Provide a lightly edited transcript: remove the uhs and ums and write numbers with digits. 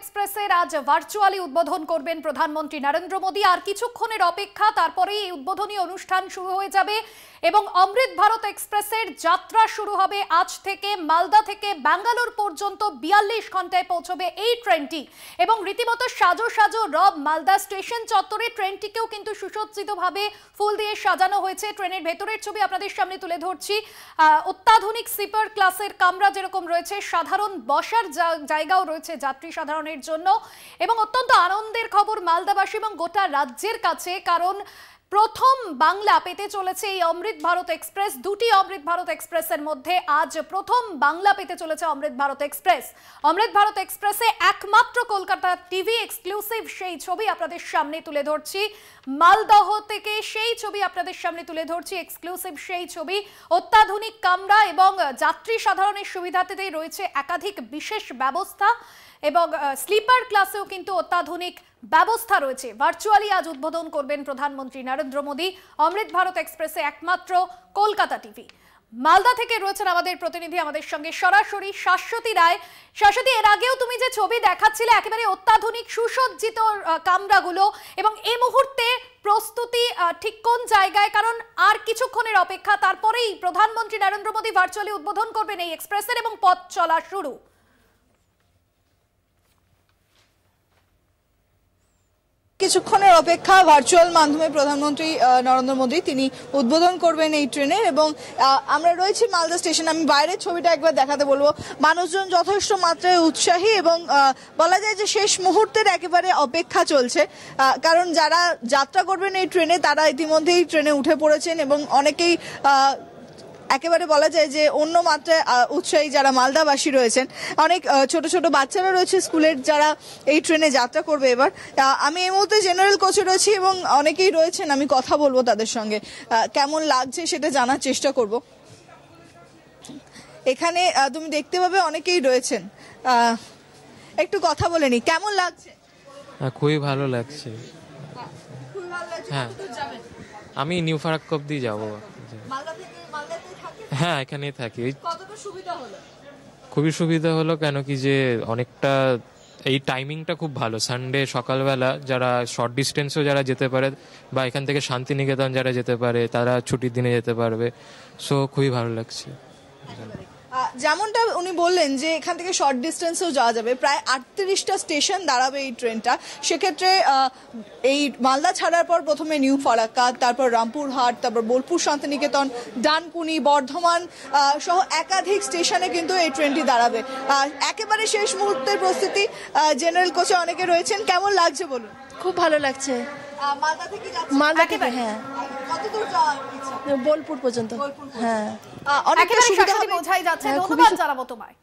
এক্সপ্রেসের আজ ভার্চুয়ালি উদ্বোধন করবেন প্রধানমন্ত্রী নরেন্দ্র মোদী। আর কিছুক্ষণের অপেক্ষা, তারপরেই এই উদ্বোধনী অনুষ্ঠান শুরু হয়ে যাবে এবং অমৃত ভারত এক্সপ্রেসের যাত্রা শুরু হবে আজ থেকে। মালদা থেকে ব্যাঙ্গালোর পর্যন্ত 42 ঘন্টায় পৌঁছবে এই ট্রেনটি এবং রীতিমতো সাজো সাজো রব মালদা স্টেশন চত্বরে ট্রেনটিকেও কিন্তু সুসজ্জিতভাবে ফুল দিয়ে সাজানো হয়েছে। ট্রেনের ভেতরের ছবি আপনাদের সামনে তুলে ধরছি। অত্যাধুনিক স্লিপার ক্লাসের কামরা যেরকম রয়েছে, সাধারণ বসার জায়গাও রয়েছে যাত্রী সাধারণের জন্য। এবং অত্যন্ত আনন্দের খবর মালদাবাসী এবং গোটা রাজ্যের কাছে, কারণ প্রথম বাংলা পেতে চলেছে এই অমৃত ভারত এক্সপ্রেস। দুটি অমৃত ভারত এক্সপ্রেসের মধ্যে আজ প্রথম বাংলা পেতে চলেছে অমৃত ভারত এক্সপ্রেস। অমৃত ভারত এক্সপ্রেসে একমাত্র কলকাতা টিভি এক্সক্লুসিভ সেই ছবি আপনাদের সামনে তুলে ধরছি। মালদহ থেকে সেই ছবি আপনাদের সামনে তুলে ধরছি, এক্সক্লুসিভ সেই ছবি। অত্যাধুনিক কামরা এবং যাত্রী সাধারণের সুবিধাতেই রয়েছে একাধিক বিশেষ ব্যবস্থা এবং স্লিপার ক্লাসেও কিন্তু অত্যাধুনিক ব্যবস্থা রয়েছে। ভার্চুয়ালি আজ উদ্বোধন করবেন প্রধানমন্ত্রী নরেন্দ্র মোদী। অমৃত ভারত এক্সপ্রেসে একমাত্র কলকাতা টিভি। মালদা থেকে রয়েছেন আমাদের প্রতিনিধি, আমাদের সঙ্গে সরাসরি শাশ্বতী রায়। শাশ্বতী, এর আগেও তুমি যে ছবি দেখাচ্ছিলে একেবারে অত্যাধুনিক সুসজ্জিত কামরাগুলো, এবং এই মুহূর্তে প্রস্তুতি ঠিক কোন জায়গায়? কারণ আর কিছুক্ষণের অপেক্ষা, তারপরেই প্রধানমন্ত্রী নরেন্দ্র মোদী ভার্চুয়ালি উদ্বোধন করবেন এই এক্সপ্রেসের এবং পথ চলা শুরু। কিছুক্ষণের অপেক্ষা, ভার্চুয়াল মাধ্যমে প্রধানমন্ত্রী নরেন্দ্র মোদী তিনি উদ্বোধন করবেন এই ট্রেনের। এবং আমরা রয়েছি মালদা স্টেশন। আমি বাইরের ছবিটা একবার দেখাতে বলবো। মানুষজন যথেষ্ট মাত্রায় উৎসাহী এবং বলা যায় যে শেষ মুহূর্তের একেবারে অপেক্ষা চলছে, কারণ যারা যাত্রা করবেন এই ট্রেনে তারা ইতিমধ্যেই ট্রেনে উঠে পড়েছেন এবং অনেকেই একেবারে বলা যায় যে অন্য মাত্রায় উৎসাহী যারা মালদাবাসী রয়েছেন। অনেক ছোট ছোট বাচ্চারা রয়েছে স্কুলের, যারা এই ট্রেনে যাত্রা করবে এবার। আমি এই মুহূর্তে জেনারেল কোচে রয়েছি এবং অনেকেই রয়েছেন, আমি কথা বলবো তাদের সঙ্গে, কেমন লাগছে সেটা জানার চেষ্টা করব। এখানে তুমি দেখতে পাবে অনেকেই রয়েছেন, একটু কথা বলে নি, কেমন লাগছে? খুবই ভালো লাগছে। হ্যাঁ, আমি নিউ ফারাক্কা অব্দি যাবো। হ্যাঁ, এখানেই থাকি। খুবই সুবিধা হলো, কেন কি যে অনেকটা এই টাইমিংটা খুব ভালো। সানডে সকালবেলা যারা শর্ট ডিস্টেন্সও যারা যেতে পারে, বা এখান থেকে শান্তিনিকেতন যারা যেতে পারে, তারা ছুটির দিনে যেতে পারবে। সো খুবই ভালো লাগছে। যেমনটা উনি বললেন যে এখান থেকে শর্ট ডিস্টেন্সেও যাওয়া যাবে। প্রায় 38টা স্টেশন দাঁড়াবে এই ট্রেনটা। সেক্ষেত্রে এই মালদা ছাড়ার পর প্রথমে নিউ ফারাক্কা, তারপর রামপুরহাট, তারপর বোলপুর শান্তিনিকেতন, ডানকুনি, বর্ধমান সহ একাধিক স্টেশনে কিন্তু এই ট্রেনটি দাঁড়াবে। একেবারে শেষ মুহূর্তের প্রস্তুতি। জেনারেল কোচে অনেকে রয়েছেন, কেমন লাগছে বলুন? খুব ভালো লাগছে। মালদা থেকে যাচ্ছেন? মালদা থেকে, হ্যাঁ। কতদূর যাওয়ার ইচ্ছা? বোলপুর পর্যন্ত। হ্যাঁ, অনেকটা সুবিধা হবে, বোঝাই যাচ্ছে। ধন্যবাদ জানাবো তোমায়।